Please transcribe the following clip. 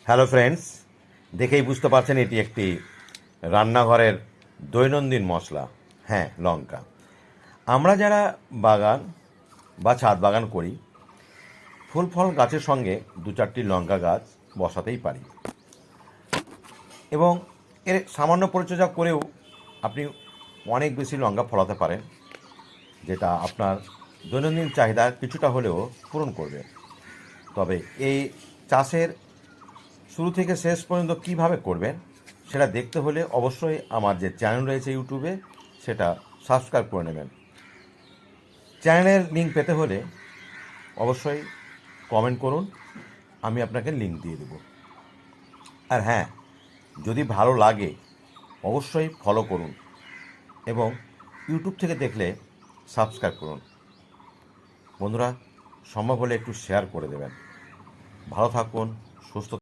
Hello friends, দেখেই বুঝতে পারছেন এটি একটি রান্নাঘরের দৈনন্দিন মশলা। হ্যাঁ, লঙ্কা। আমরা যারা বাগান বা ছাদ বাগান করি, ফুল ফল গাছের সঙ্গে দু চারটি লঙ্কা গাছ বসাতেই পারি এবং এর সামান্য পরিচর্যা করেও আপনি অনেক বেশি লঙ্কা ফলাতে পারেন, যেটা আপনার দৈনন্দিন চাহিদা কিছুটা হলেও পূরণ করবে। তবে এই চাষের শুরু থেকে শেষ পর্যন্ত কিভাবে করবেন সেটা দেখতে হলে অবশ্যই আমার যে চ্যানেল রয়েছে ইউটিউবে, সেটা সাবস্ক্রাইব করে নেবেন। চ্যানেলের লিঙ্ক পেতে হলে অবশ্যই কমেন্ট করুন, আমি আপনাকে লিঙ্ক দিয়ে দেব। আর হ্যাঁ, যদি ভালো লাগে অবশ্যই ফলো করুন এবং ইউটিউব থেকে দেখলে সাবস্ক্রাইব করুন। বন্ধুরা, সম্ভব হলে একটু শেয়ার করে দেবেন। ভালো থাকুন, সুস্থ